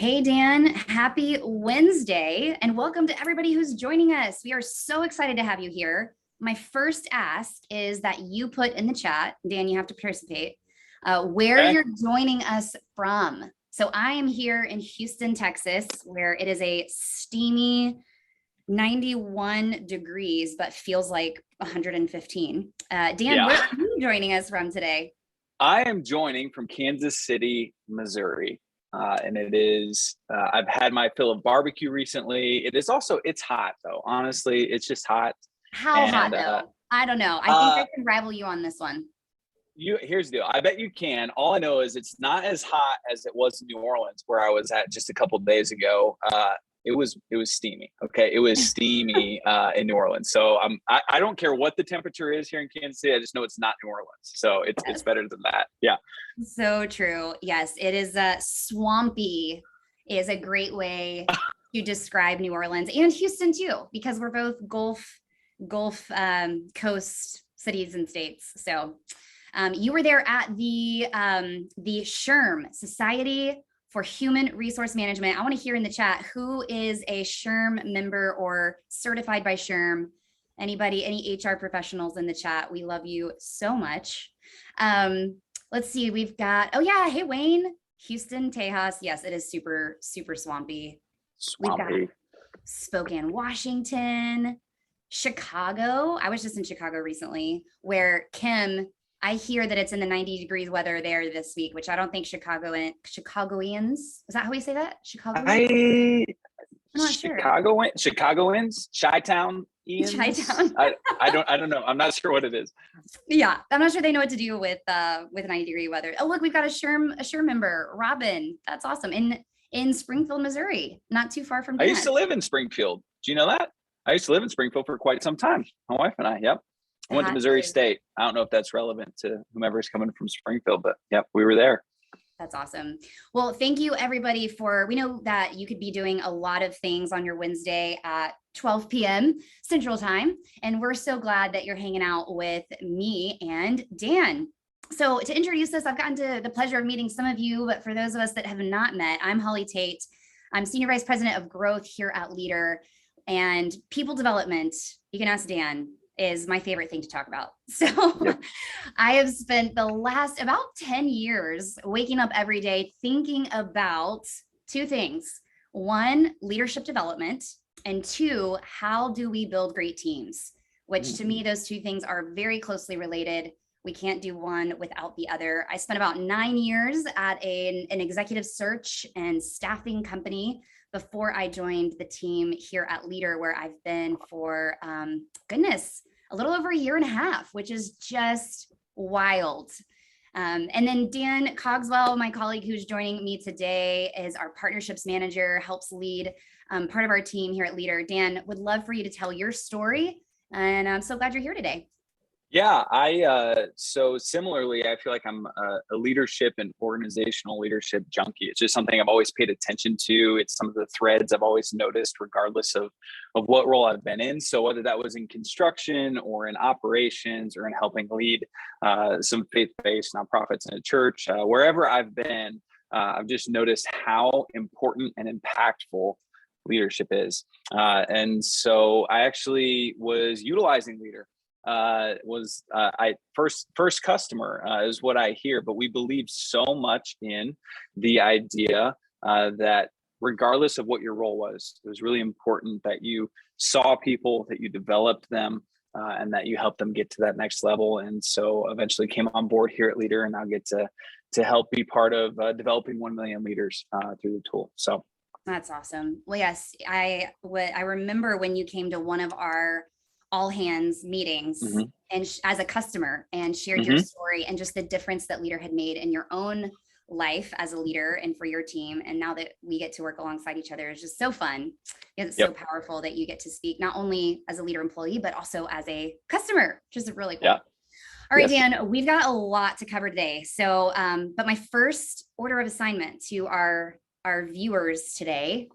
Hey, Dan, happy Wednesday, and welcome to everybody who's joining us. We are so excited to have you here. My first ask is that you put in the chat, Dan, you have to participate, where Okay. you're joining us from. So I am here in Houston, Texas, where it is a steamy 91 degrees, but feels like 115. Dan, Yeah. where are you joining us from today? I am joining from Kansas City, Missouri. And it is, I've had my fill of barbecue recently. It's hot though. Honestly, it's just hot. How hot And though? I don't know. I think uh, I can rival you on this one. here's the deal. I bet you can. All I know is it's not as hot as it was in New Orleans, where I was at just a couple of days ago. It was steamy. Okay, it was steamy in New Orleans. So I don't care what the temperature is here in Kansas City. I just know it's not New Orleans. So it's better than that. Yeah. So true. Yes, it is swampy is a great way to describe New Orleans and Houston too, because we're both Gulf coast cities and states. So you were there at the SHRM, Society for Human Resource Management. I want to hear in the chat, who is a SHRM member or certified by SHRM? Anybody, any HR professionals in the chat? We love you so much. Let's see, we've got, oh yeah, hey Wayne, Houston, Tejas. Yes, it is super, super swampy. We've got Swampy. Spokane, Washington, Chicago. I was just in Chicago recently, where Kim, I hear that it's in the 90 degrees weather there this week, which I don't think Chicagoans, is that how we say that? Chicagoans? I'm not sure. Chicagoans, Chi-Town, Ians. Chi-Town. I don't know. I'm not sure what it is. Yeah, I'm not sure they know what to do with 90-degree weather. Oh, look, we've got a SHRM member, Robin. That's awesome. In Springfield, Missouri, not too far from I Dan. used to live in Springfield. Do you know that? I used to live in Springfield for quite some time. My wife and I, yep. I went to Missouri State. I don't know if that's relevant to whomever's coming from Springfield, but yep, we were there. That's awesome. Well, thank you everybody we know that you could be doing a lot of things on your Wednesday at 12 p.m. Central Time. And we're so glad that you're hanging out with me and Dan. So to introduce us, I've gotten to the pleasure of meeting some of you, but for those of us that have not met, I'm Holly Tate. I'm Senior Vice President of Growth here at Leadr, and people development, you can ask Dan, is my favorite thing to talk about. So yep. I have spent the last about 10 years waking up every day thinking about two things. One, leadership development, and two, how do we build great teams? Which to me, those two things are very closely related. We can't do one without the other. I spent about 9 years at an executive search and staffing company before I joined the team here at Leadr, where I've been for, goodness, a little over a year and a half, which is just wild. And then Dan Cogswell, my colleague who's joining me today, is our partnerships manager, helps lead part of our team here at Leadr. Dan, would love for you to tell your story, and I'm so glad you're here today. Yeah, so similarly, I feel like I'm a leadership and organizational leadership junkie. It's just something I've always paid attention to. It's some of the threads I've always noticed, regardless of what role I've been in. So whether that was in construction or in operations or in helping lead some faith-based nonprofits in a church, wherever I've been, I've just noticed how important and impactful leadership is. And so I actually was utilizing Leadr. I first customer is what I hear, but we believe so much in the idea that regardless of what your role was, it was really important that you saw people, that you developed them, and that you helped them get to that next level. And so eventually came on board here at Leadr, and I'll get to help be part of developing 1 million leaders through the tool. So that's awesome. Well, yes, I remember when you came to one of our all hands meetings and as a customer and shared your story and just the difference that Leadr had made in your own life as a leader and for your team. And now that we get to work alongside each other, is just so fun. It's so powerful that you get to speak not only as a Leadr employee, but also as a customer, which is really cool. Yeah. All right, Dan, we've got a lot to cover today. So, but my first order of assignment to our viewers today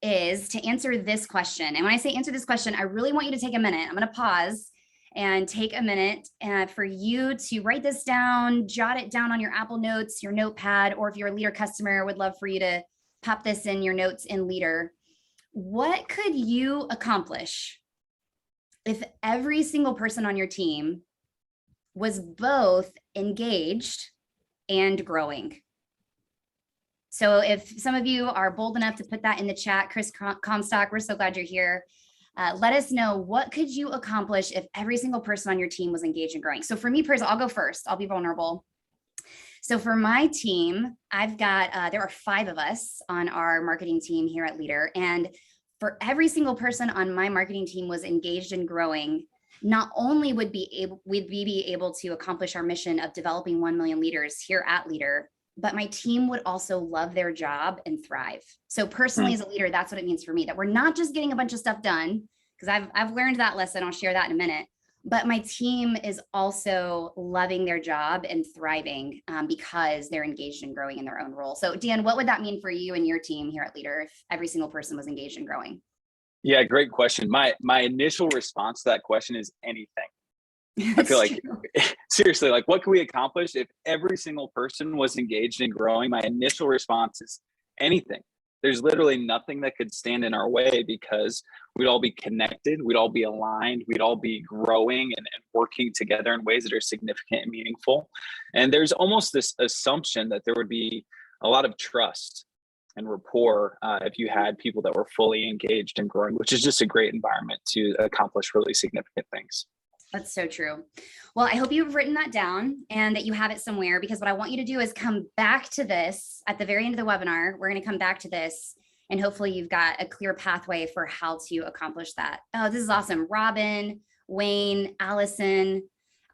is to answer this question. And when I say answer this question, I really want you to take a minute. I'm going to pause and take a minute for you to write this down, jot it down on your Apple Notes, your notepad, or if you're a Leadr customer, would love for you to pop this in your notes in Leadr. What could you accomplish if every single person on your team was both engaged and growing? So if some of you are bold enough to put that in the chat, Chris Comstock, we're so glad you're here. Let us know, what could you accomplish if every single person on your team was engaged and growing? So for me personally, I'll go first. I'll be vulnerable. So for my team, I've got, there are 5 of us on our marketing team here at Leadr. And for every single person on my marketing team was engaged and growing, not only would we be able to accomplish our mission of developing 1 million leaders here at Leadr, but my team would also love their job and thrive. So personally, as a leader, that's what it means for me, that we're not just getting a bunch of stuff done, because I've learned that lesson. I'll share that in a minute. But my team is also loving their job and thriving because they're engaged and growing in their own role. So Dan, what would that mean for you and your team here at Leadr if every single person was engaged and growing? Yeah, great question. My initial response to that question is anything. I feel like, seriously, like, what can we accomplish if every single person was engaged and growing? My initial response is anything. There's literally nothing that could stand in our way, because we'd all be connected, we'd all be aligned, we'd all be growing and working together in ways that are significant and meaningful. And there's almost this assumption that there would be a lot of trust and rapport if you had people that were fully engaged and growing, which is just a great environment to accomplish really significant things. That's so true. Well, I hope you've written that down and that you have it somewhere, because what I want you to do is come back to this at the very end of the webinar. We're going to come back to this, and hopefully you've got a clear pathway for how to accomplish that. Oh, this is awesome. Robin, Wayne, Allison.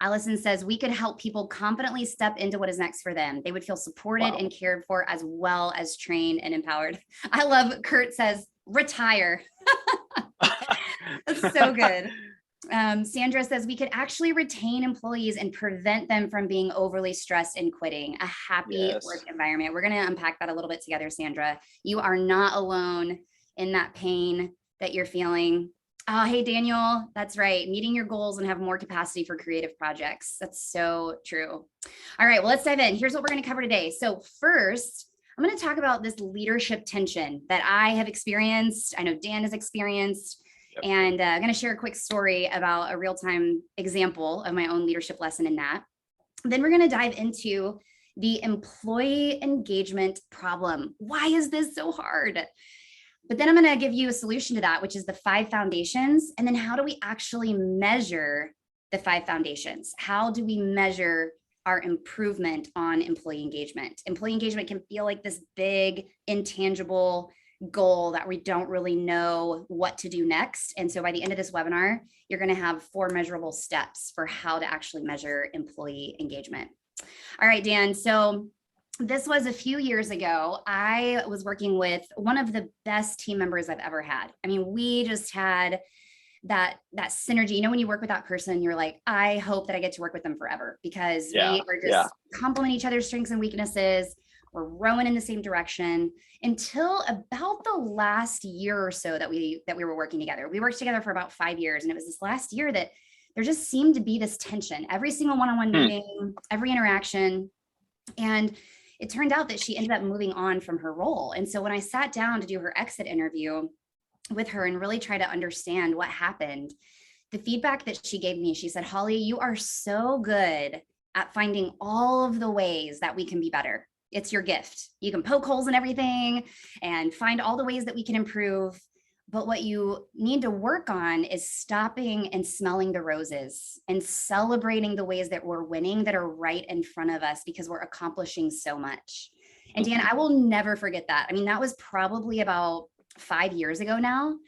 Allison says, we could help people confidently step into what is next for them. They would feel supported and cared for, as well as trained and empowered. I love, Kurt says, retire. That's so good. Sandra says, we could actually retain employees and prevent them from being overly stressed and quitting. A happy work environment. We're going to unpack that a little bit together, Sandra. You are not alone in that pain that you're feeling. Oh, hey, Daniel, that's right. Meeting your goals and have more capacity for creative projects. That's so true. All right, well, let's dive in. Here's what we're going to cover today. So first, I'm going to talk about this leadership tension that I have experienced. I know Dan has experienced. And I'm going to share a quick story about a real-time example of my own leadership lesson in that. Then we're going to dive into the employee engagement problem. Why is this so hard? But then I'm going to give you a solution to that, which is the 5 foundations. And then how do we actually measure the 5 foundations? How do we measure our improvement on employee engagement? Employee engagement can feel like this big, intangible goal that we don't really know what to do next. And so by the end of this webinar, you're going to have 4 measurable steps for how to actually measure employee engagement. All right, Dan. So this was a few years ago. I was working with one of the best team members I've ever had. I mean, we just had that synergy. You know, when you work with that person, you're like, I hope that I get to work with them forever, because we are just complement each other's strengths and weaknesses. We're rowing in the same direction, until about the last year or so that we were working together. We worked together for about 5 years, and it was this last year that there just seemed to be this tension. Every single one-on-one meeting, every interaction. And it turned out that she ended up moving on from her role. And so when I sat down to do her exit interview with her and really try to understand what happened, the feedback that she gave me, she said, Holly, you are so good at finding all of the ways that we can be better. It's your gift. You can poke holes in everything and find all the ways that we can improve. But what you need to work on is stopping and smelling the roses and celebrating the ways that we're winning, that are right in front of us, because we're accomplishing so much. And Dan, I will never forget that. I mean, that was probably about 5 years ago now.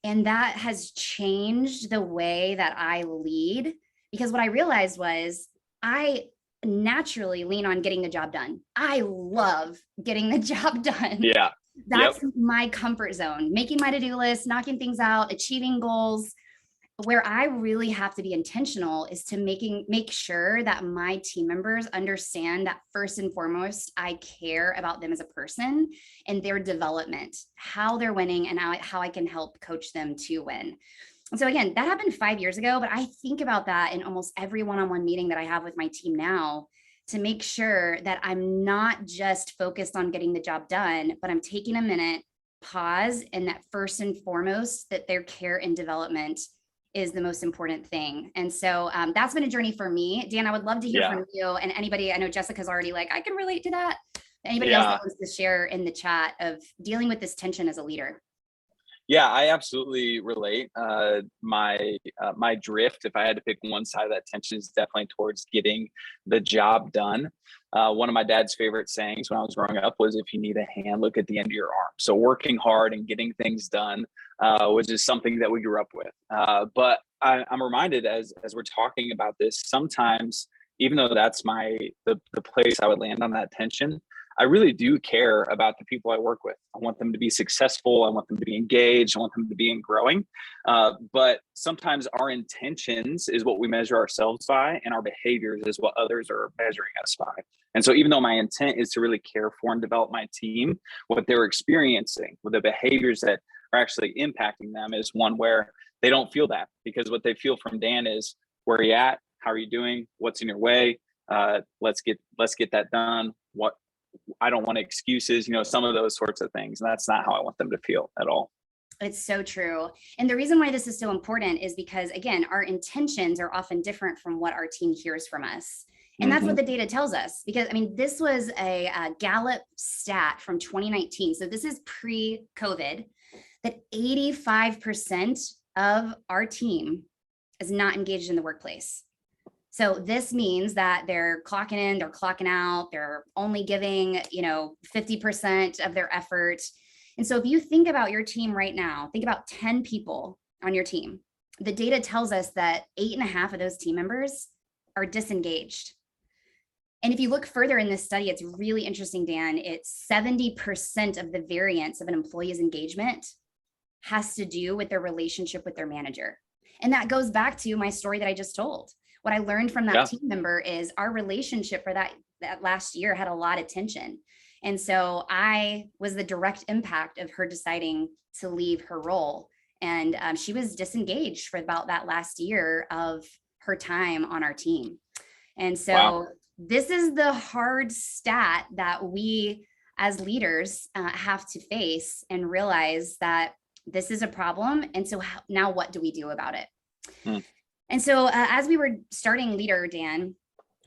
And that has changed the way that I lead, because what I realized was I naturally lean on getting the job done. I love getting the job done. Yeah. That's my comfort zone, making my to-do list, knocking things out, achieving goals. Where I really have to be intentional is to make sure that my team members understand that first and foremost, I care about them as a person and their development, how they're winning, and how I can help coach them to win. And so again, that happened 5 years ago, but I think about that in almost every one-on-one meeting that I have with my team now, to make sure that I'm not just focused on getting the job done, but I'm taking a minute, pause, and that first and foremost, that their care and development is the most important thing. And so that's been a journey for me. Dan, I would love to hear Yeah. from you and anybody. I know Jessica's already like, I can relate to that. Anybody else Yeah. that wants to share in the chat of dealing with this tension as a leader? Yeah, I absolutely relate. My drift, if I had to pick one side of that tension, is definitely towards getting the job done. One of my dad's favorite sayings when I was growing up was, "If you need a hand, look at the end of your arm." So working hard and getting things done was just something that we grew up with. But I'm reminded as we're talking about this, sometimes even though that's the place I would land on that tension, I really do care about the people I work with. I want them to be successful. I want them to be engaged. I want them to be growing. But sometimes our intentions is what we measure ourselves by, and our behaviors is what others are measuring us by. And so even though my intent is to really care for and develop my team, what they're experiencing with the behaviors that are actually impacting them is one where they don't feel that, because what they feel from Dan is, where are you at? How are you doing? What's in your way? Let's get that done. I don't want excuses, some of those sorts of things. And that's not how I want them to feel at all. It's so true. And the reason why this is so important is because, again, our intentions are often different from what our team hears from us. And that's what the data tells us. Because, I mean, this was a Gallup stat from 2019. So this is pre-COVID, that 85% of our team is not engaged in the workplace. So this means that they're clocking in, they're clocking out, they're only giving, 50% of their effort. And so if you think about your team right now, think about 10 people on your team. The data tells us that 8.5 of those team members are disengaged. And if you look further in this study, it's really interesting, Dan. It's 70% of the variance of an employee's engagement has to do with their relationship with their manager. And that goes back to my story that I just told. What I learned from that team member is our relationship for that last year had a lot of tension. And so I was the direct impact of her deciding to leave her role. And she was disengaged for about that last year of her time on our team. And so this is the hard stat that we as leaders have to face and realize that this is a problem. And so now what do we do about it? And so as we were starting Leadr, Dan,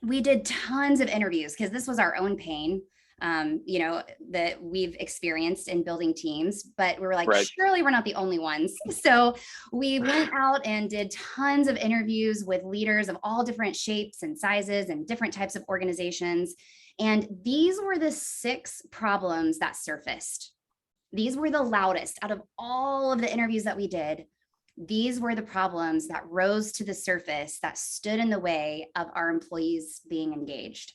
we did tons of interviews because this was our own pain, that we've experienced in building teams, but we were like, surely we're not the only ones. So we went out and did tons of interviews with leaders of all different shapes and sizes and different types of organizations. And these were the 6 problems that surfaced. These were the loudest out of all of the interviews that we did. These were the problems that rose to the surface that stood in the way of our employees being engaged.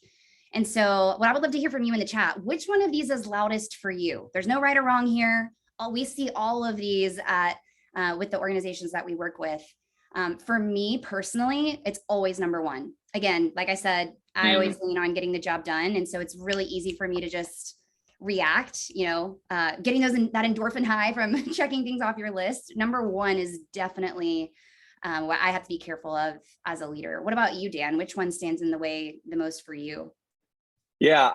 And so what I would love to hear from you in the chat, which one of these is loudest for you? There's no right or wrong here. We see all of these with the organizations that we work with. For me personally, it's always number 1. Again, like I said, I always lean on getting the job done. And so it's really easy for me to just react, getting that endorphin high from checking things off your list. Number 1 is definitely what I have to be careful of as a leader. What about you, Dan? Which one stands in the way the most for you? Yeah,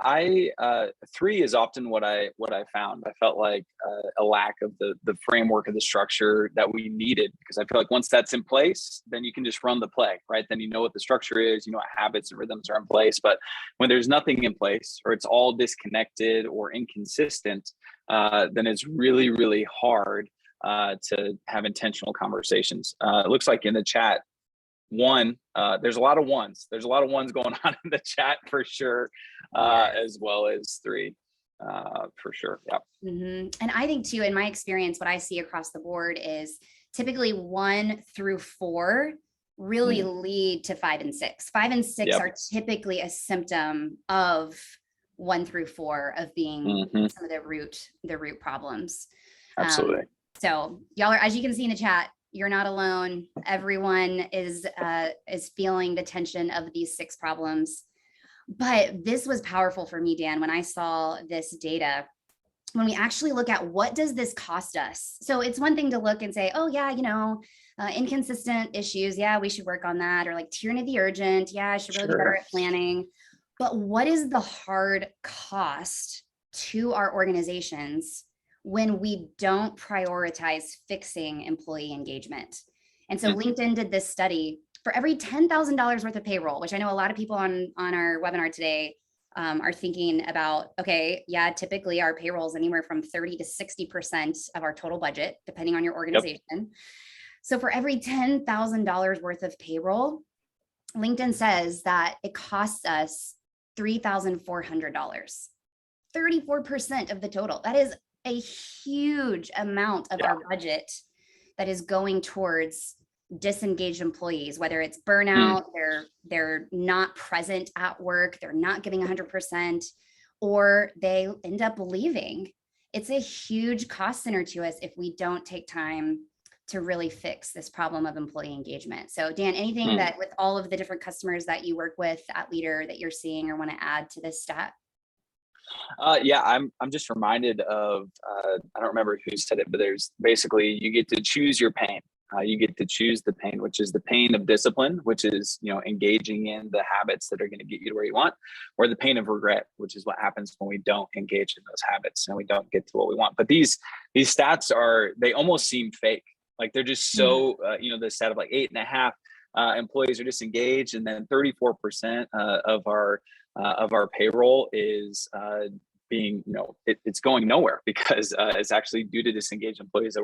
3 is often what I found. I felt like a lack of the framework of the structure that we needed, because I feel like once that's in place, then you can just run the play, right? Then you know what the structure is, what habits and rhythms are in place. But when there's nothing in place, or it's all disconnected or inconsistent, then it's really, really hard to have intentional conversations. It looks like in the chat, 1, there's a lot of ones. There's a lot of ones going on in the chat for sure, as well as 3, for sure. Yeah. And I think too, in my experience, what I see across the board is typically 1 through 4 really lead to 5 and 6. 5 and 6 are typically a symptom of 1 through 4 of being some of the root problems. Absolutely. So y'all are, as you can see in the chat, you're not alone. Everyone is feeling the tension of these 6 problems. But this was powerful for me, Dan, when I saw this data, when we actually look at what does this cost us? So it's one thing to look and say, oh yeah, inconsistent issues. Yeah, we should work on that. Or like tyranny of the urgent. Yeah, I should really be better at planning. But what is the hard cost to our organizations when we don't prioritize fixing employee engagement? And so LinkedIn did this study for every $10,000 worth of payroll, which I know a lot of people on our webinar today are thinking about, okay, yeah, typically our payroll is anywhere from 30 to 60% of our total budget, depending on your organization. Yep. So for every $10,000 worth of payroll, LinkedIn says that it costs us $3,400, 34% of the total. That is a huge amount of our budget that is going towards disengaged employees, whether it's burnout, they're not present at work, they're not giving 100%, or they end up leaving. It's a huge cost center to us if we don't take time to really fix this problem of employee engagement. So Dan, anything that with all of the different customers that you work with at Leadr that you're seeing or want to add to this stat? Yeah, I'm just reminded of, I don't remember who said it, but there's basically, you get to choose your pain. You get to choose the pain, which is the pain of discipline, which is, engaging in the habits that are going to get you to where you want, or the pain of regret, which is what happens when we don't engage in those habits and we don't get to what we want. But these stats they almost seem fake. Like they're just so, the stat of like 8.5 employees are disengaged, and then 34% of our payroll is being, it's going nowhere because it's actually due to disengaged employees that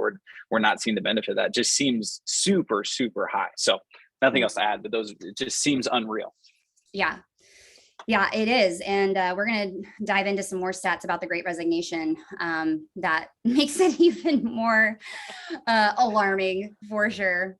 we're not seeing the benefit of that. Just seems super, super high. So nothing else to add, but it just seems unreal. Yeah, it is. And we're going to dive into some more stats about the Great Resignation that makes it even more alarming for sure.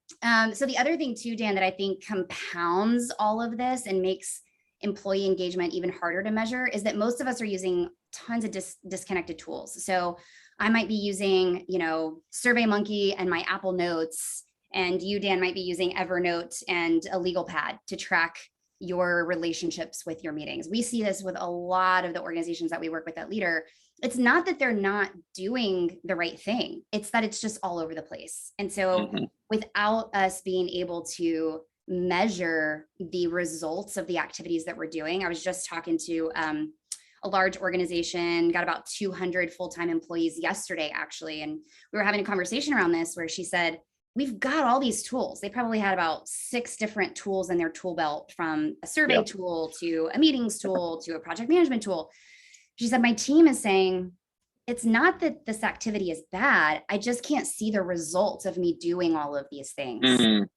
So the other thing too, Dan, that I think compounds all of this and makes employee engagement even harder to measure is that most of us are using tons of disconnected tools. So I might be using, SurveyMonkey and my Apple Notes, and you, Dan, might be using Evernote and a legal pad to track your relationships with your meetings. We see this with a lot of the organizations that we work with at Leadr. It's not that they're not doing the right thing. It's that it's just all over the place. And so without us being able to measure the results of the activities that we're doing, I was just talking to a large organization, got about 200 full-time employees yesterday, actually. And we were having a conversation around this where she said, we've got all these tools. They probably had about 6 different tools in their tool belt, from a survey tool to a meetings tool to a project management tool. She said, my team is saying, it's not that this activity is bad. I just can't see the results of me doing all of these things.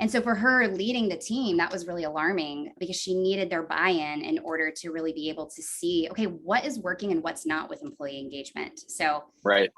And so for her leading the team, that was really alarming because she needed their buy-in in order to really be able to see, okay, what is working and what's not with employee engagement. So, right.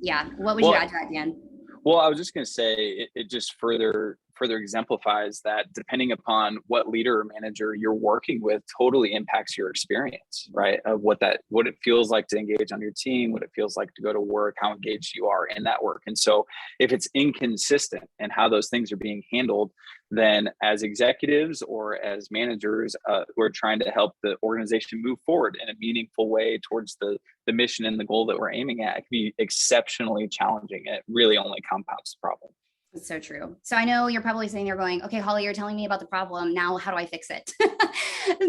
Yeah. What would you add to that, Dan? Well, I was just going to say it just further exemplifies that depending upon what leader or manager you're working with totally impacts your experience, right? Of what it feels like to engage on your team, what it feels like to go to work, how engaged you are in that work. And so if it's inconsistent in how those things are being handled, then as executives or as managers who are trying to help the organization move forward in a meaningful way towards the mission and the goal that we're aiming at, it can be exceptionally challenging. And it really only compounds the problem. That's so true. So I know you're probably sitting there going, okay, Holly, you're telling me about the problem. Now, how do I fix it?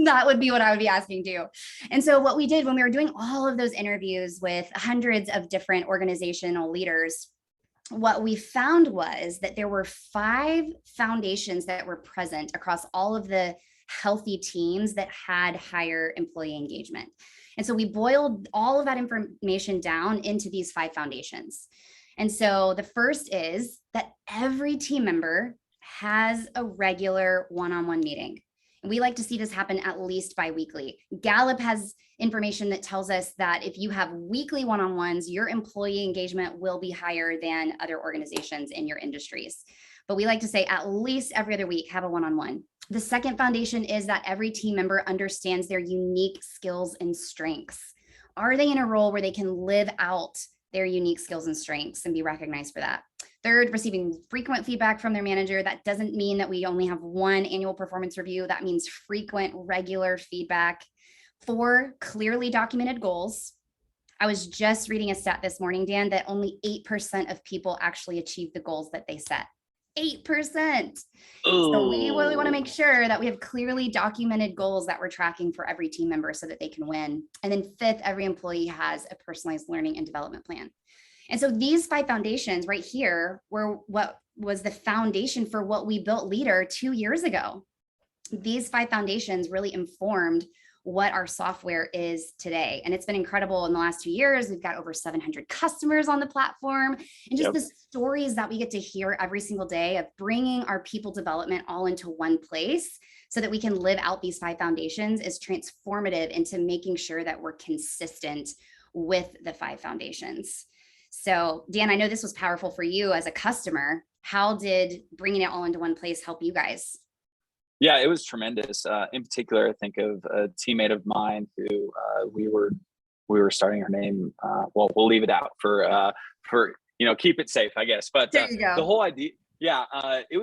That would be what I would be asking too. And so what we did when we were doing all of those interviews with hundreds of different organizational leaders, what we found was that there were 5 foundations that were present across all of the healthy teams that had higher employee engagement. And so we boiled all of that information down into these 5 foundations. And so the first is that every team member has a regular one-on-one meeting. And we like to see this happen at least bi-weekly. Gallup has information that tells us that if you have weekly one-on-ones, your employee engagement will be higher than other organizations in your industries. But we like to say at least every other week, have a one-on-one. The second foundation is that every team member understands their unique skills and strengths. Are they in a role where they can live out their unique skills and strengths and be recognized for that? Third, receiving frequent feedback from their manager. That doesn't mean that we only have one annual performance review. That means frequent, regular feedback. 4, clearly documented goals. I was just reading a stat this morning, Dan, that only 8% of people actually achieve the goals that they set. 8%. So we really want to Oh, make sure that we have clearly documented goals that we're tracking for every team member so that they can win. And then fifth, every employee has a personalized learning and development plan. And so these 5 foundations right here were what was the foundation for what we built Leadr 2 years ago. These 5 foundations really informed what our software is today. And it's been incredible in the last 2 years. We've got over 700 customers on the platform, and just the stories that we get to hear every single day of bringing our people development all into one place so that we can live out these 5 foundations is transformative into making sure that we're consistent with the 5 foundations. So Dan, I know this was powerful for you as a customer. How did bringing it all into one place help you guys? Yeah, it was tremendous. In particular, I think of a teammate of mine who we were starting her name. Well, we'll leave it out for keep it safe, I guess. But There you go. the whole idea, yeah, it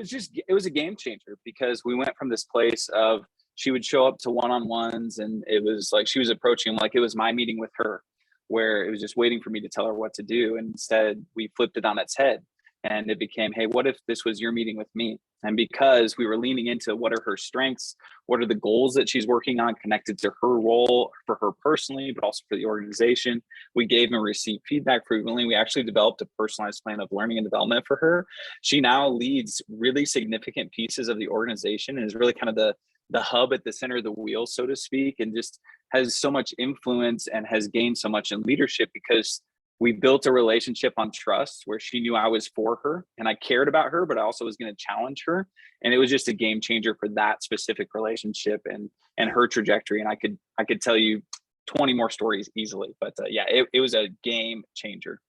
was a game changer because we went from this place of she would show up to one-on-ones and it was like she was approaching like it was my meeting with her, where it was just waiting for me to tell her what to do. And instead, we flipped it on its head. And it became, hey, what if this was your meeting with me? And because we were leaning into what are her strengths, what are the goals that she's working on connected to her role for her personally, but also for the organization, we gave and received feedback frequently. We actually developed a personalized plan of learning and development for her. She now leads really significant pieces of the organization and is really kind of the hub at the center of the wheel, so to speak, and just has so much influence and has gained so much in leadership because we built a relationship on trust where she knew I was for her and I cared about her, but I also was going to challenge her. And it was just a game changer for that specific relationship and her trajectory. And I could tell you 20 more stories easily, but it was a game changer.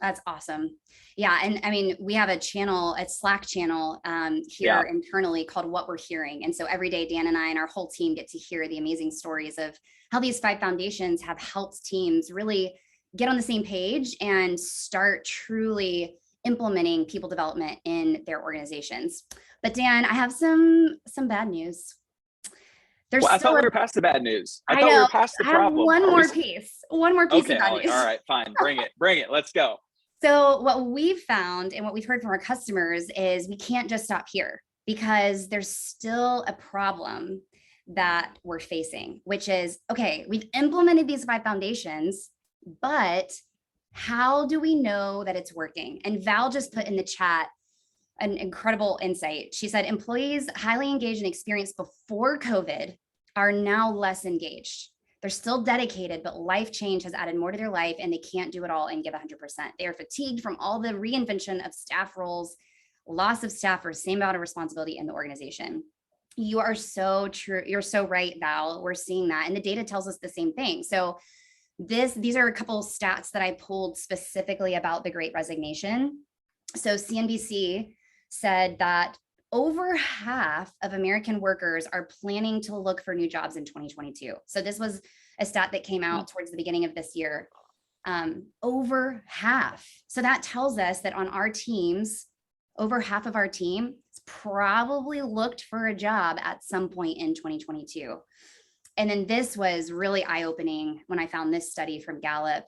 That's awesome. Yeah. And I mean, we have a Slack channel here internally called What We're Hearing. And so every day, Dan and I and our whole team get to hear the amazing stories of how these 5 foundations have helped teams really get on the same page and start truly implementing people development in their organizations. But Dan, I have some bad news. Well, I thought we were past the bad news. I thought know. we were past the problem. One more piece Okay, of bad news. all right, fine. Bring it. Let's go. So what we've found and what we've heard from our customers is we can't just stop here because there's still a problem that we're facing, which is, okay, we've implemented these 5 foundations, but how do we know that it's working? And Val just put in the chat an incredible insight. She said, employees highly engaged and experienced before COVID are now less engaged. They're still dedicated, but life change has added more to their life and they can't do it all and give 100%. They are fatigued from all the reinvention of staff roles, loss of staff for same amount of responsibility in the organization. You are so true. You're so right, Val. We're seeing that. And the data tells us the same thing. So these are a couple of stats that I pulled specifically about the Great Resignation. So CNBC said that over half of American workers are planning to look for new jobs in 2022. So this was a stat that came out towards the beginning of this year. Over half. So that tells us that on our teams, over half of our team probably looked for a job at some point in 2022. And then this was really eye-opening when I found this study from Gallup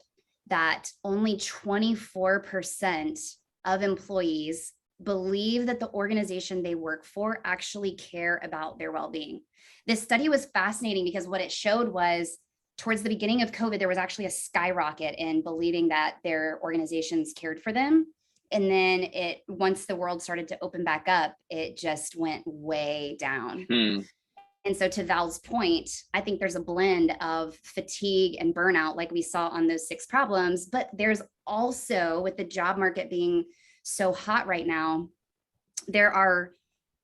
that only 24% of employees believe that the organization they work for actually care about their well-being. This study was fascinating because what it showed was towards the beginning of COVID, there was actually a skyrocket in believing that their organizations cared for them. And then once the world started to open back up, it just went way down. And so to Val's point, I think there's a blend of fatigue and burnout like we saw on those 6 problems, but there's also, with the job market being so hot right now, there are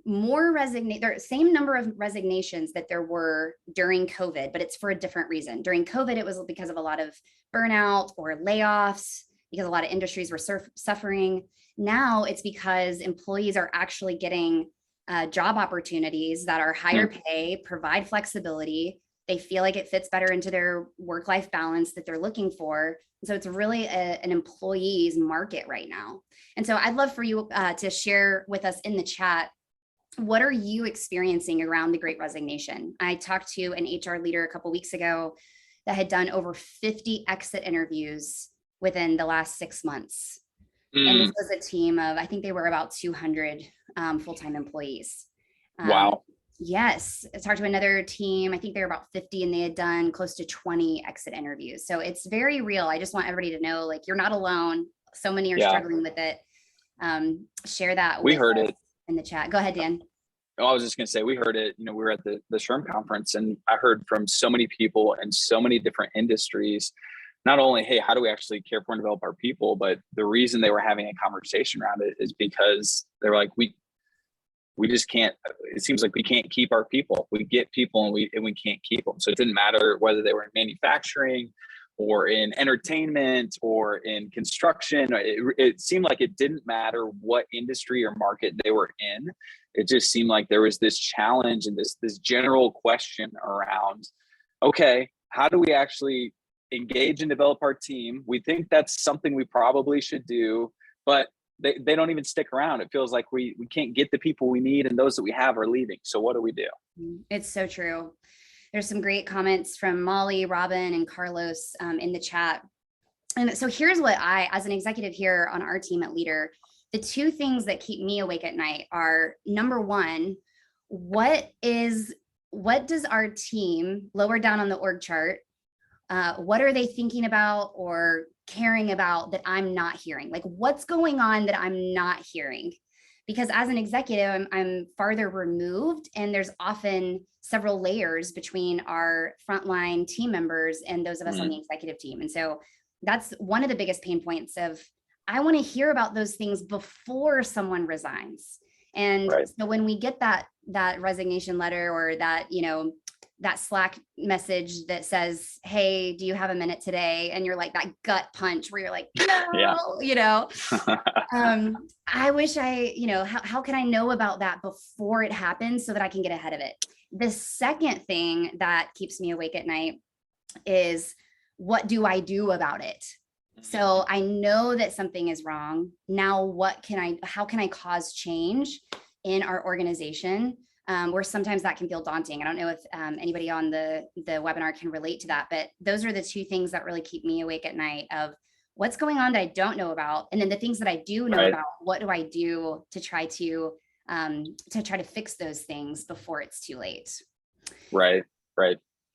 more same number of resignations that there were during COVID, but it's for a different reason. During COVID, it was because of a lot of burnout or layoffs, because a lot of industries were suffering. Now it's because employees are actually getting job opportunities that are higher pay, provide flexibility. They feel like it fits better into their work-life balance that they're looking for. So it's really an employee's market right now. And so I'd love for you to share with us in the chat, what are you experiencing around the Great Resignation? I talked to an HR leader a couple of weeks ago that had done over 50 exit interviews within the last 6 months. And this Mm, was a team of, I think they were about 200 full-time employees. Um, wow. yes, I talked to another team. I think they were about 50 and they had done close to 20 exit interviews. So it's very real. I just want everybody to know, like, you're not alone. So many are Yeah, struggling with it. Share that we with heard us it. in the chat. Go ahead, Dan. Oh, I was just going to say, we heard it. We were at the SHRM conference, and I heard from so many people in so many different industries, not only, hey, how do we actually care for and develop our people, but the reason they were having a conversation around it is because they were like, we just can't, it seems like we can't keep our people. We get people and we can't keep them. So it didn't matter whether they were in manufacturing or in entertainment or in construction. It seemed like it didn't matter what industry or market they were in. It just seemed like there was this challenge and this general question around, okay, how do we actually engage and develop our team? We think that's something we probably should do, but they don't even stick around. It feels like we can't get the people we need, and those that we have are leaving. So what do we do? It's so true. There's some great comments from Molly, Robin, and Carlos in the chat. And so here's what I, as an executive here on our team at Leadr, the two things that keep me awake at night are, number one, what does our team lower down on the org chart, what are they thinking about or caring about that I'm not hearing? Like, what's going on that I'm not hearing? Because as an executive, I'm farther removed, and there's often several layers between our frontline team members and those of us on the executive team. And so that's one of the biggest pain points of, I want to hear about those things before someone resigns. And Right. so when we get that resignation letter or that, that Slack message that says, hey, do you have a minute today? And you're like, that gut punch where you're like, no, Yeah. I wish how can I know about that before it happens so that I can get ahead of it? The second thing that keeps me awake at night is, what do I do about it? So I know that something is wrong. Now, how can I cause change in our organization? Where sometimes that can feel daunting. I don't know if anybody on the webinar can relate to that, but those are the two things that really keep me awake at night, of what's going on that I don't know about. And then the things that I do know about, what do I do to try to fix those things before it's too late? Right.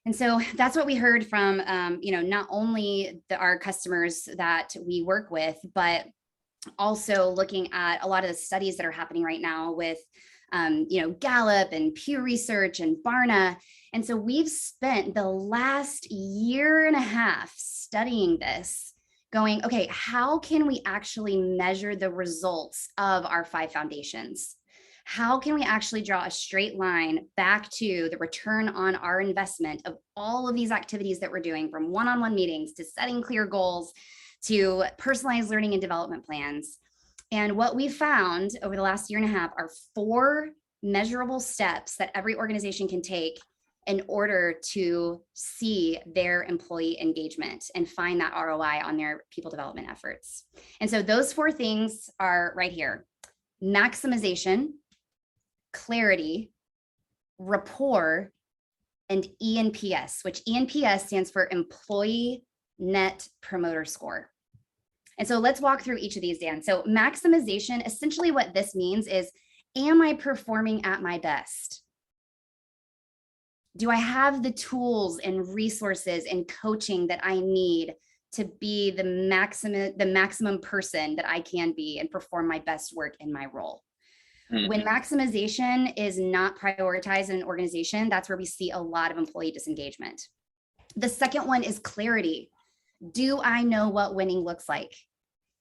And so that's what we heard from, not only our customers that we work with, but also looking at a lot of the studies that are happening right now with, Gallup and Pew Research and Barna. And so we've spent the last year and a half studying this, going, okay, how can we actually measure the results of our 5 foundations? How can we actually draw a straight line back to the return on our investment of all of these activities that we're doing, from one-on-one meetings to setting clear goals to personalized learning and development plans? And what we found over the last year and a half are 4 measurable steps that every organization can take in order to see their employee engagement and find that ROI on their people development efforts. And so those 4 things are right here: maximization, clarity, rapport, and ENPS, which ENPS stands for Employee Net Promoter Score. And so let's walk through each of these, Dan. So maximization, essentially what this means is, am I performing at my best? Do I have the tools and resources and coaching that I need to be the maximum person that I can be and perform my best work in my role? When maximization is not prioritized in an organization, that's where we see a lot of employee disengagement. The second one is clarity. Do I know what winning looks like?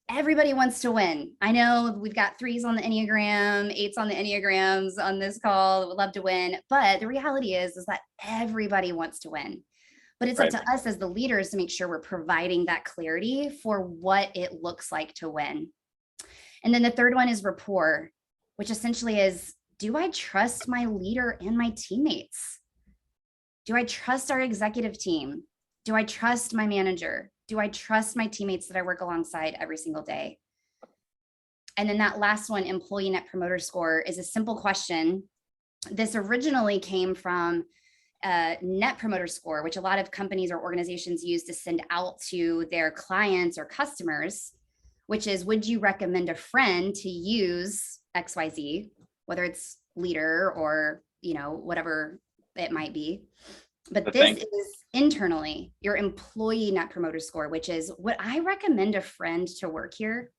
Everybody wants to win. I know we've got 3s on the Enneagram, 8s on the Enneagrams on this call, would love to win. But the reality is that everybody wants to win. But it's up to us as the leaders to make sure we're providing that clarity for what it looks like to win. And then the third one is rapport, which essentially is, do I trust my leader and my teammates? Do I trust our executive team? Do I trust my manager? Do I trust my teammates that I work alongside every single day? And then that last one, Employee Net Promoter Score, is a simple question. This originally came from Net Promoter Score, which a lot of companies or organizations use to send out to their clients or customers, which is, would you recommend a friend to use XYZ, whether it's Leadr or, whatever it might be. But this is internally your employee net promoter score, which is, would I recommend a friend to work here?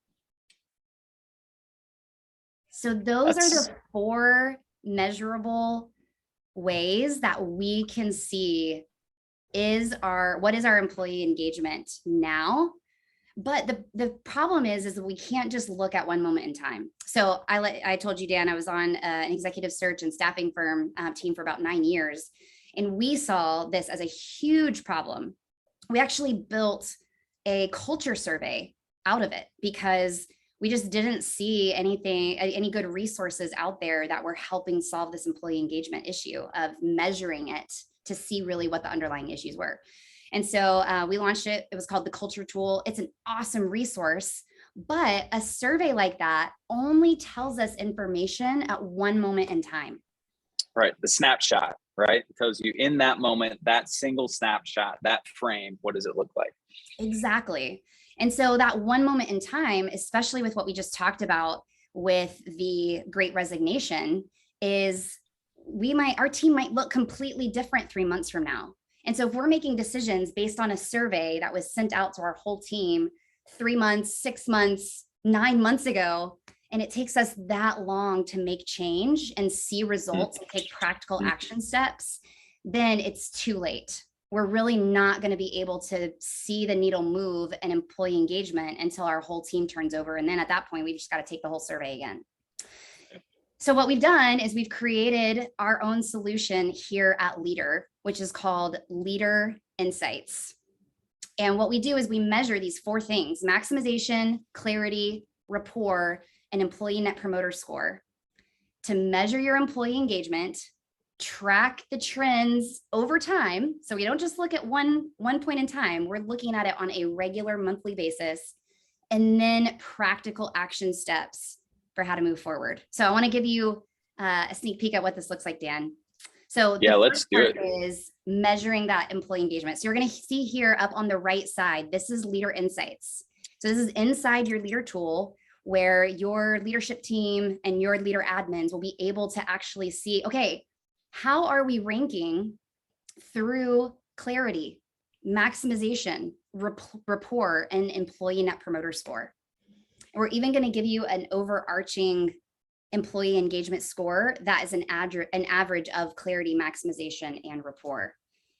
So those are the 4 measurable ways that we can see what is our employee engagement now. But the problem is we can't just look at one moment in time. So I told you, Dan, I was on an executive search and staffing firm team for about 9 years. And we saw this as a huge problem. We actually built a culture survey out of it because we just didn't see any good resources out there that were helping solve this employee engagement issue of measuring it to see really what the underlying issues were. And so we launched it. It was called the Culture Tool. It's an awesome resource, but a survey like that only tells us information at one moment in time. Right, the snapshot, right? It tells you in that moment, that single snapshot, that frame, what does it look like? Exactly. And so that one moment in time, especially with what we just talked about with the Great Resignation, is our team might look completely different 3 months from now. And so if we're making decisions based on a survey that was sent out to our whole team 3 months, 6 months, 9 months ago, and it takes us that long to make change and see results and take practical action steps, then it's too late. We're really not going to be able to see the needle move in employee engagement until our whole team turns over. And then at that point, we just got to take the whole survey again. So what we've done is we've created our own solution here at Leadr, which is called Leadr Insights. And what we do is we measure these 4 things: maximization, clarity, rapport, and employee net promoter score, to measure your employee engagement, track the trends over time. So we don't just look at one point in time, we're looking at it on a regular monthly basis, and then practical action steps for how to move forward. So I want to give you a sneak peek at what this looks like, Dan. So yeah, let's do it. Is measuring that employee engagement. So you're going to see here up on the right side, this is Leadr Insights. So this is inside your Leadr tool, where your leadership team and your Leadr admins will be able to actually see, okay, how are we ranking through clarity, maximization, rapport, and employee net promoter score. And we're even going to give you an overarching employee engagement score that is an average of clarity, maximization, and rapport.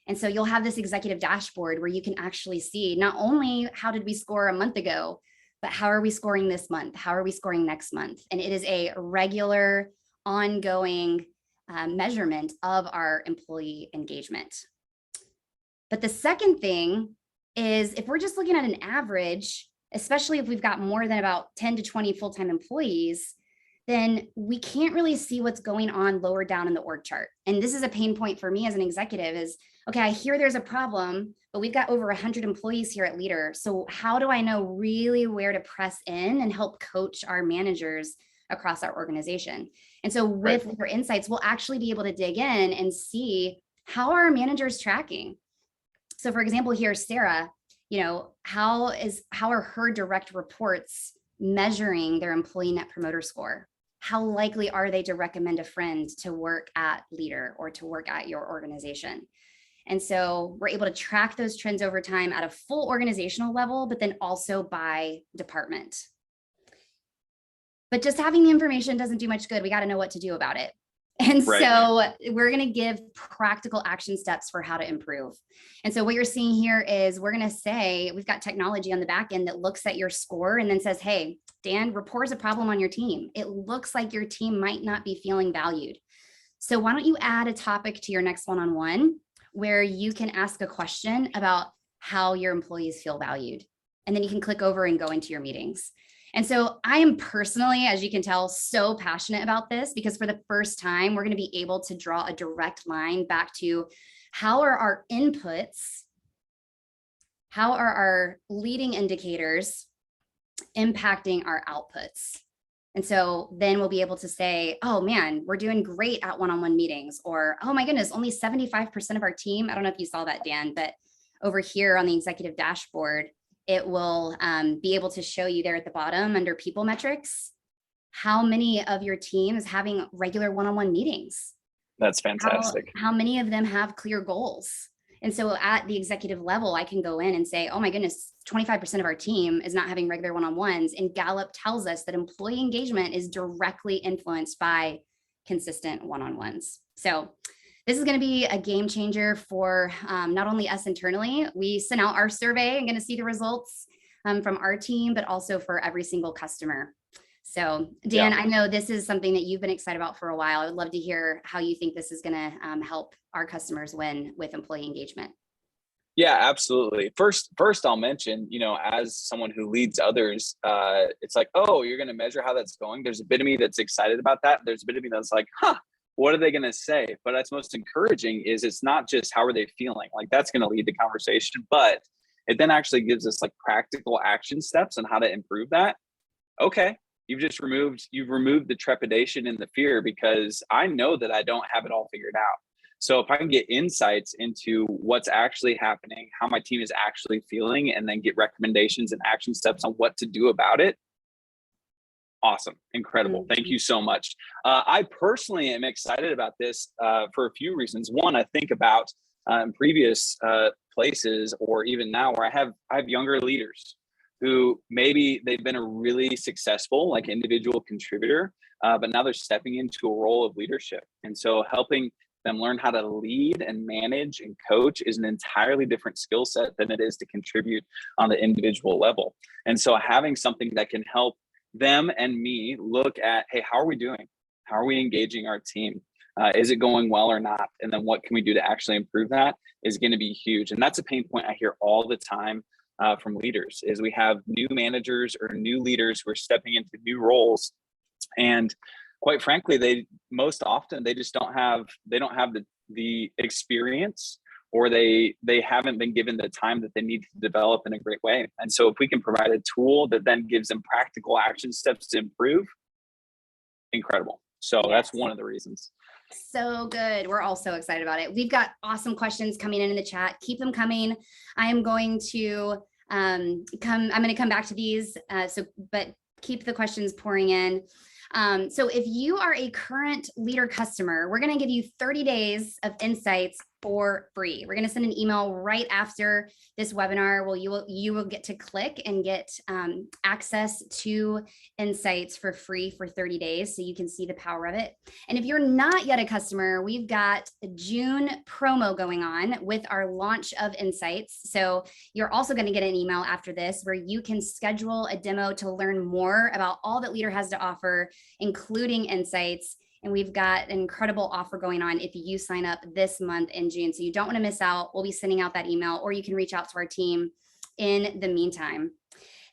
And so you'll have this executive dashboard where you can actually see not only how did we score a month ago, but how are we scoring this month? How are we scoring next month? And it is a regular, ongoing measurement of our employee engagement. But the second thing is, if we're just looking at an average, especially if we've got more than about 10 to 20 full-time employees, then we can't really see what's going on lower down in the org chart. And this is a pain point for me as an executive is, okay, I hear there's a problem, but we've got over 100 employees here at Leadr. So how do I know really where to press in and help coach our managers across our organization? And so with Leadr Insights, we'll actually be able to dig in and see, how are our managers tracking? So for example, here, Sarah, how are her direct reports measuring their employee net promoter score? How likely are they to recommend a friend to work at Leadr or to work at your organization? And so we're able to track those trends over time at a full organizational level, but then also by department. But just having the information doesn't do much good. We got to know what to do about it. And so we're going to give practical action steps for how to improve. And so what you're seeing here is, we're going to say, we've got technology on the back end that looks at your score and then says, hey, Dan, rapport is a problem on your team. It looks like your team might not be feeling valued. So why don't you add a topic to your next one-on-one where you can ask a question about how your employees feel valued. And then you can click over and go into your meetings. And so I am personally, as you can tell, so passionate about this, because for the first time, we're going to be able to draw a direct line back to, how are our inputs, how are our leading indicators impacting our outputs? And so then we'll be able to say, oh man, we're doing great at one-on-one meetings, or, oh my goodness, only 75% of our team. I don't know if you saw that, Dan, but over here on the executive dashboard, it will be able to show you there at the bottom under people metrics, how many of your team is having regular one-on-one meetings. That's fantastic. How many of them have clear goals? And so at the executive level, I can go in and say, oh my goodness, 25% of our team is not having regular one-on-ones. And Gallup tells us that employee engagement is directly influenced by consistent one-on-ones. So this is going to be a game changer for not only us internally. We sent out our survey and going to see the results from our team, but also for every single customer. So Dan, I know this is something that you've been excited about for a while. I would love to hear how you think this is going to help our customers win with employee engagement. Yeah, absolutely. First, I'll mention, as someone who leads others, it's like, oh, you're going to measure how that's going. There's a bit of me that's excited about that. There's a bit of me that's like, what are they going to say? But that's most encouraging is it's not just how are they feeling? Like that's going to lead to conversation, but it then actually gives us like practical action steps on how to improve that. Okay. You've removed the trepidation and the fear because I know that I don't have it all figured out. So if I can get insights into what's actually happening, how my team is actually feeling, and then get recommendations and action steps on what to do about it. Awesome. Incredible. Thank you so much. I personally am excited about this for a few reasons. One, I think about in previous places or even now where I have younger leaders who maybe they've been a really successful like individual contributor, but now they're stepping into a role of leadership. And so helping them learn how to lead and manage and coach is an entirely different skill set than it is to contribute on the individual level. And so having something that can help them and me look at, hey, how are we doing? How are we engaging our team? Is it going well or not? And then what can we do to actually improve that is going to be huge. And that's a pain point I hear all the time from leaders is we have new managers or new leaders who are stepping into new roles. And quite frankly, they just don't have the experience or they haven't been given the time that they need to develop in a great way. And so if we can provide a tool that then gives them practical action steps to improve, incredible. So that's one of the reasons. So good. We're all so excited about it. We've got awesome questions coming in the chat. Keep them coming. I am going to I'm going to come back to these. But keep the questions pouring in. So if you are a current Leadr customer, we're going to give you 30 days of insights for free. We're going to send an email right after this webinar. Well, you will get to click and get access to insights for free for 30 days. So you can see the power of it. And if you're not yet a customer, we've got a June promo going on with our launch of insights. So you're also going to get an email after this where you can schedule a demo to learn more about all that Leadr has to offer, including insights. And we've got an incredible offer going on if you sign up this month in June. So you don't want to miss out. We'll be sending out that email, or you can reach out to our team in the meantime.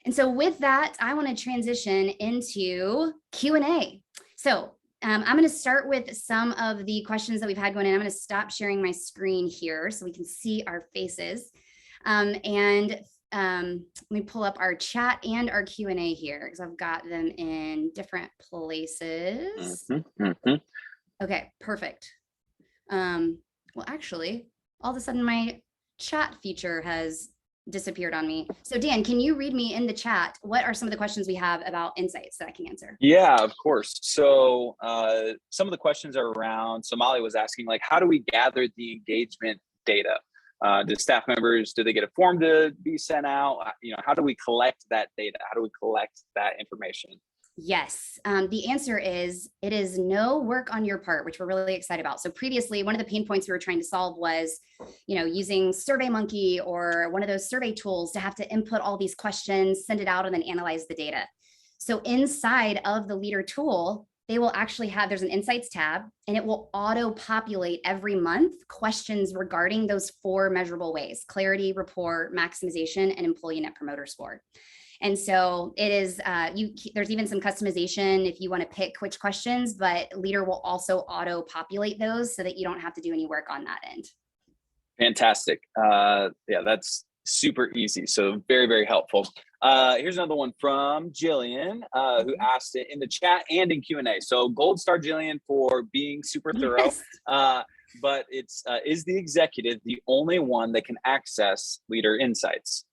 And so with that, I want to transition into Q&A. So I'm going to start with some of the questions that we've had going in. I'm going to stop sharing my screen here so we can see our faces. Let me pull up our chat and our Q&A here because I've got them in different places. Okay, perfect. Well, actually, all of a sudden my chat feature has disappeared on me. So Dan, can you read me in the chat? What are some of the questions we have about insights that I can answer? Yeah, of course. So some of the questions are around, Somali was asking, like, how do we gather the engagement data? Do staff members, do they get a form to be sent out? How do we collect that data? How do we collect that information? Yes, the answer is it is no work on your part, which we're really excited about. So previously, one of the pain points we were trying to solve was, using SurveyMonkey or one of those survey tools to have to input all these questions, send it out, and then analyze the data. So inside of the Leadr tool, they will actually there's an insights tab, and it will auto populate every month questions regarding those 4 measurable ways: clarity, rapport, maximization, and employee net promoter score. And so it is, there's even some customization if you want to pick which questions, but Leadr will also auto populate those so that you don't have to do any work on that end. Fantastic. Yeah, that's super easy. So very, very helpful. Here's another one from Jillian, who asked it in the chat and in Q&A. So gold star Jillian for being super thorough. Yes. But it's, is the executive the only one that can access Leadr insights?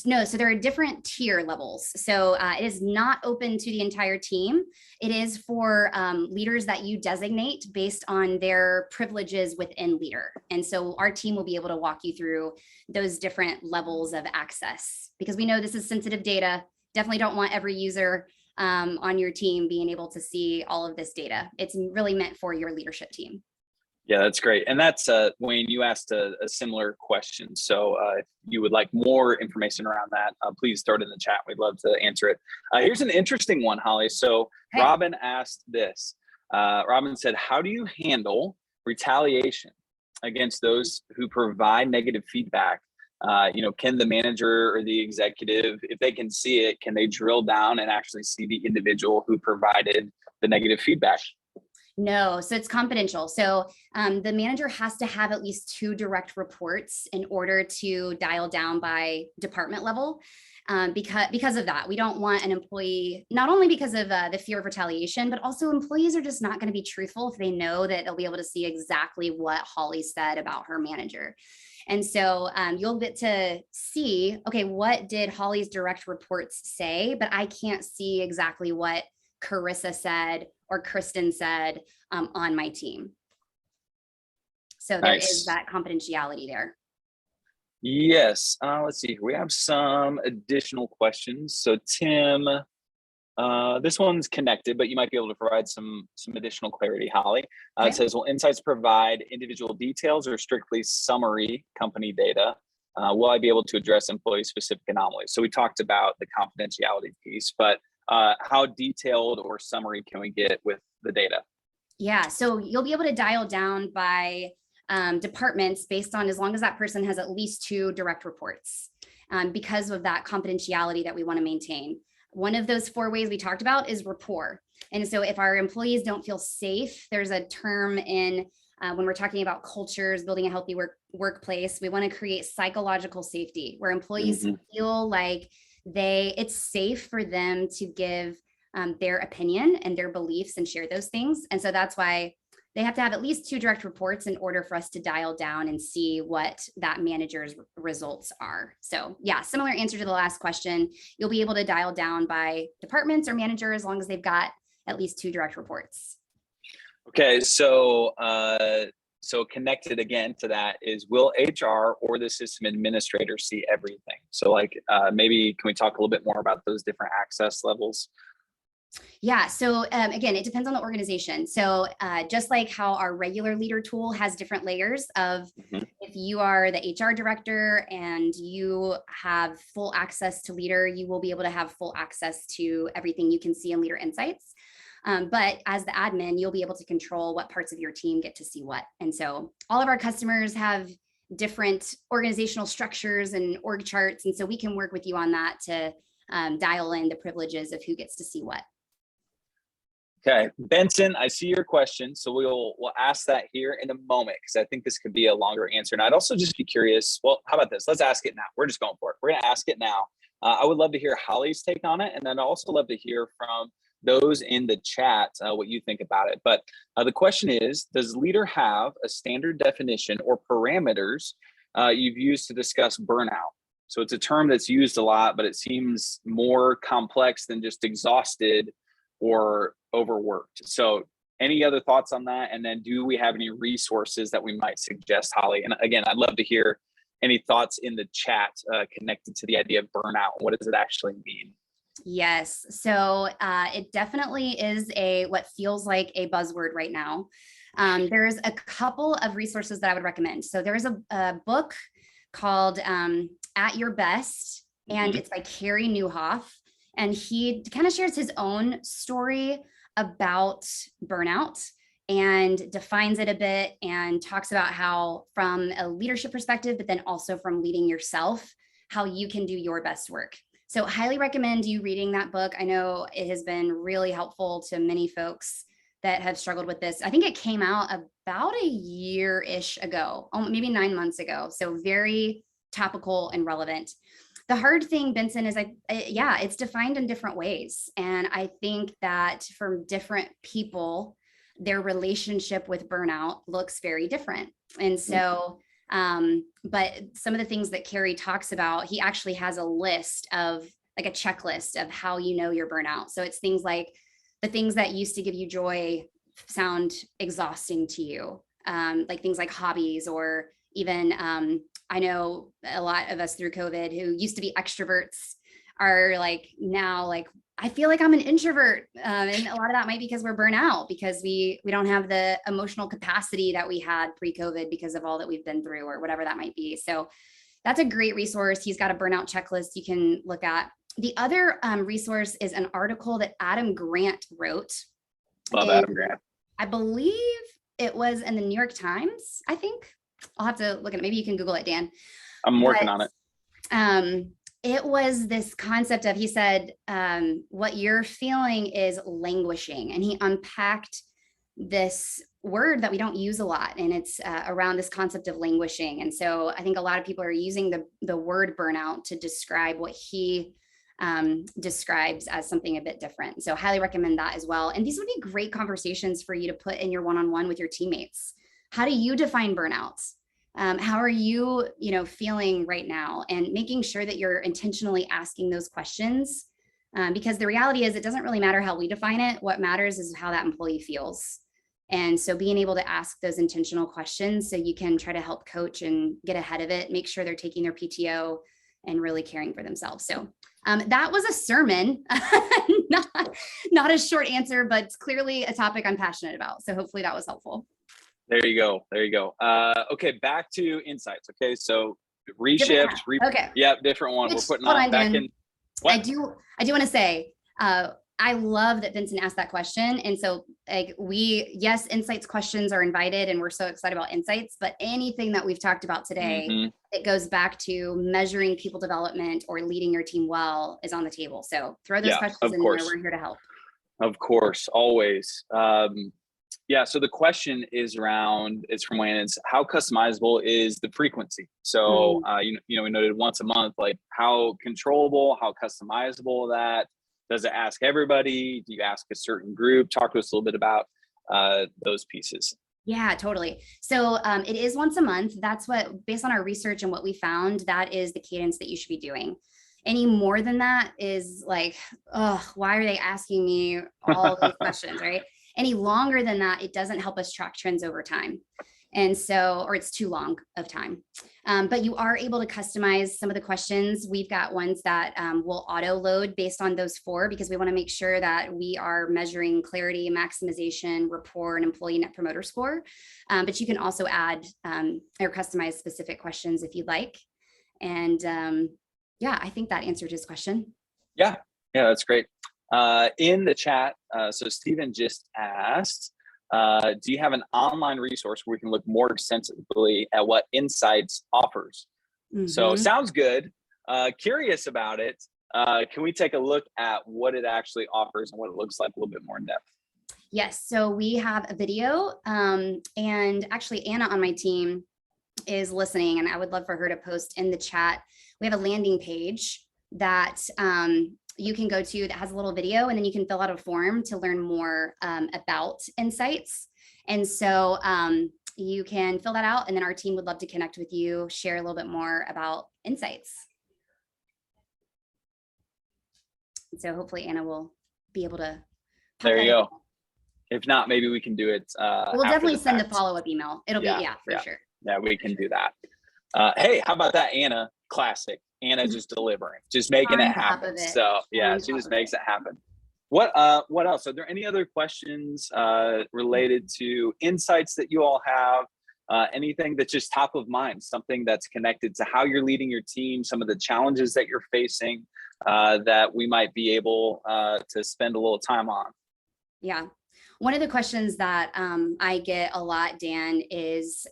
No, so there are different tier levels. So it is not open to the entire team. It is for leaders that you designate based on their privileges within Leadr. And so our team will be able to walk you through those different levels of access, because we know this is sensitive data. Definitely don't want every user on your team being able to see all of this data. It's really meant for your leadership team. Yeah, that's great. And that's Wayne, you asked a similar question. So if you would like more information around that, please throw it in the chat. We'd love to answer it. Here's an interesting one, Holly. So Okay. Robin asked this. Robin said, how do you handle retaliation against those who provide negative feedback? Can the manager or the executive, if they can see it, can they drill down and actually see the individual who provided the negative feedback? No, so it's confidential. So the manager has to have at least 2 direct reports in order to dial down by department level. Because of that, we don't want an employee, not only because of the fear of retaliation, but also employees are just not going to be truthful if they know that they'll be able to see exactly what Holly said about her manager. And so you'll get to see, okay, what did Holly's direct reports say, but I can't see exactly what Carissa said or Kristen said on my team. So there is that confidentiality there. Yes. Let's see. We have some additional questions. So Tim, this one's connected, but you might be able to provide some additional clarity, Holly. Okay. It says, will insights provide individual details or strictly summary company data? Will I be able to address employee-specific anomalies? So we talked about the confidentiality piece, but how detailed or summary can we get with the data? Yeah, so you'll be able to dial down by departments based on as long as that person has at least 2 direct reports because of that confidentiality that we want to maintain. One of those 4 ways we talked about is rapport. And so if our employees don't feel safe, there's a term in when we're talking about cultures, building a healthy workplace, we want to create psychological safety where employees feel like it's safe for them to give their opinion and their beliefs and share those things. And so that's why they have to have at least 2 direct reports in order for us to dial down and see what that manager's results are. So yeah, similar answer to the last question. You'll be able to dial down by departments or manager as long as they've got at least 2 direct reports. Okay, so connected again to that is, will HR or the system administrator see everything? So like maybe can we talk a little bit more about those different access levels? Yeah, so again, it depends on the organization. So just like how our regular Leadr tool has different layers of if you are the HR director and you have full access to Leadr, you will be able to have full access to everything you can see in Leadr Insights. But as the admin, you'll be able to control what parts of your team get to see what. And so all of our customers have different organizational structures and org charts. And so we can work with you on that to dial in the privileges of who gets to see what. Okay, Benson, I see your question. So we'll ask that here in a moment, because I think this could be a longer answer. And I'd also just be curious, well, how about this? Let's ask it now. We're just going for it. We're going to ask it now. I would love to hear Holly's take on it. And then I'd also love to hear from those in the chat what you think about it. But the question is, does Leadr have a standard definition or parameters you've used to discuss burnout? So it's a term that's used a lot, but it seems more complex than just exhausted or overworked. So any other thoughts on that? And then do we have any resources that we might suggest, Holly? And again, I'd love to hear any thoughts in the chat connected to the idea of burnout. What does it actually mean? Yes, so it definitely is what feels like a buzzword right now. There's a couple of resources that I would recommend. So there's a book called At Your Best, and it's by Carey Nieuwhof. And he kind of shares his own story about burnout and defines it a bit and talks about how from a leadership perspective, but then also from leading yourself, how you can do your best work. So highly recommend you reading that book. I know it has been really helpful to many folks that have struggled with this. I think it came out about a year-ish ago, maybe 9 months ago. So very topical and relevant. The hard thing, Benson, is it's defined in different ways. And I think that for different people, their relationship with burnout looks very different. And so But some of the things that Carrie talks about, he actually has a list of like a checklist of how you know you're burnout. So it's things like the things that used to give you joy sound exhausting to you, like things like hobbies, or even I know a lot of us through COVID who used to be extroverts are like now like, I feel like I'm an introvert. And a lot of that might be because we're burnt out, because we don't have the emotional capacity that we had pre-COVID because of all that we've been through, or whatever that might be. So that's a great resource. He's got a burnout checklist you can look at. The other resource is an article that Adam Grant wrote. Love Adam Grant. I believe it was in the New York Times, I think. I'll have to look at it. Maybe you can Google it, Dan. I'm working on it. It was this concept of, he said, what you're feeling is languishing. And he unpacked this word that we don't use a lot. And it's around this concept of languishing. And so I think a lot of people are using the word burnout to describe what he describes as something a bit different. So highly recommend that as well. And these would be great conversations for you to put in your one-on-one with your teammates. How do you define burnouts? How are you, feeling right now? And making sure that you're intentionally asking those questions, because the reality is it doesn't really matter how we define it. What matters is how that employee feels. And so being able to ask those intentional questions so you can try to help coach and get ahead of it, make sure they're taking their PTO and really caring for themselves. So that was a sermon, not a short answer, but it's clearly a topic I'm passionate about. So hopefully that was helpful. There you go. Okay, back to insights. Okay, so reshift. Okay. Yeah, different one. We're putting on back in. What? I do want to say, I love that Vincent asked that question. And so like yes, insights questions are invited, and we're so excited about insights, but anything that we've talked about today, it goes back to measuring people development or leading your team well is on the table. So throw those questions in there. We're here to help. Of course, always. So the question is it's from Wayne. It's how customizable is the frequency? So, we noted once a month, like how controllable, how customizable that? Does it ask everybody? Do you ask a certain group? Talk to us a little bit about those pieces. Yeah, totally. So it is once a month. That's what, based on our research and what we found, that is the cadence that you should be doing. Any more than that is like, oh, why are they asking me all these questions, right? Any longer than that, it doesn't help us track trends over time. And so, or it's too long of time. But you are able to customize some of the questions. We've got ones that will auto load based on those 4, because we want to make sure that we are measuring clarity, maximization, rapport, and employee net promoter score. But you can also add or customize specific questions if you'd like. And I think that answered his question. Yeah, that's great. In the chat, so Stephen just asked, do you have an online resource where we can look more extensively at what Insights offers? So sounds good. Curious about it. Can we take a look at what it actually offers and what it looks like a little bit more in depth? Yes. So we have a video, and actually Anna on my team is listening, and I would love for her to post in the chat. We have a landing page that you can go to that has a little video, and then you can fill out a form to learn more about Insights. And so you can fill that out, and then our team would love to connect with you, share a little bit more about Insights. And so hopefully Anna will be able to. There you go. If not, maybe we can do it. We'll definitely send a follow-up email. It'll be, for sure. Yeah, we can do that. Hey, how about that, Anna? Classic. Anna just delivering, just making it happen. So yeah, she just makes it happen. What else? Are there any other questions related to Insights that you all have? Anything that's just top of mind, something that's connected to how you're leading your team, some of the challenges that you're facing that we might be able to spend a little time on? Yeah. One of the questions that I get a lot, Dan, is,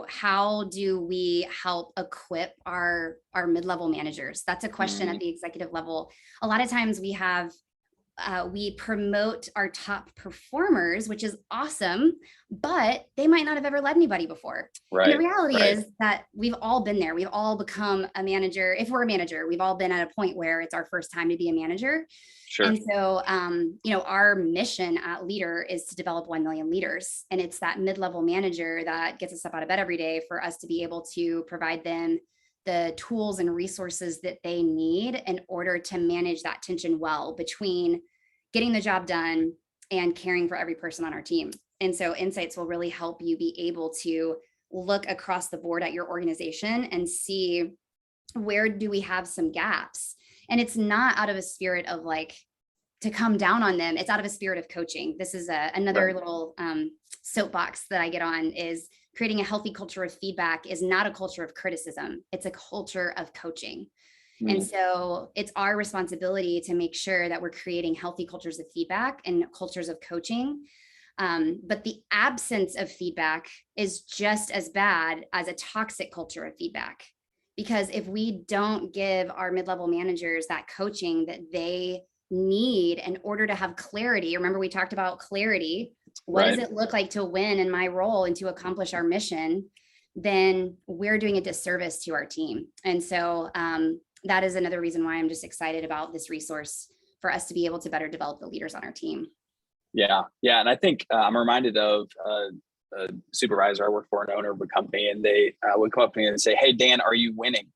how do we help equip our mid-level managers? That's a question at the executive level. A lot of times we have we promote our top performers, which is awesome, but they might not have ever led anybody before. And the reality is that we've all been there. We've all become a manager. If we're a manager, we've all been at a point where it's our first time to be a manager. Sure. And so, our mission at Leadr is to develop 1 million leaders. And it's that mid-level manager that gets us up out of bed every day for us to be able to provide them the tools and resources that they need in order to manage that tension well between getting the job done and caring for every person on our team. And so insights will really help you be able to look across the board at your organization and see where do we have some gaps. And it's not out of a spirit of like to come down on them. It's out of a spirit of coaching. This is another little soapbox that I get on is creating a healthy culture of feedback is not a culture of criticism. It's a culture of coaching. And so it's our responsibility to make sure that we're creating healthy cultures of feedback and cultures of coaching. But the absence of feedback is just as bad as a toxic culture of feedback. Because if we don't give our mid-level managers that coaching that they need in order to have clarity, remember we talked about clarity, what does it look like to win in my role and to accomplish our mission, then we're doing a disservice to our team. And so that is another reason why I'm just excited about this resource for us to be able to better develop the leaders on our team. Yeah. And I think I'm reminded of a supervisor I worked for, an owner of a company, and they would come up to me and say, "Hey, Dan, are you winning?"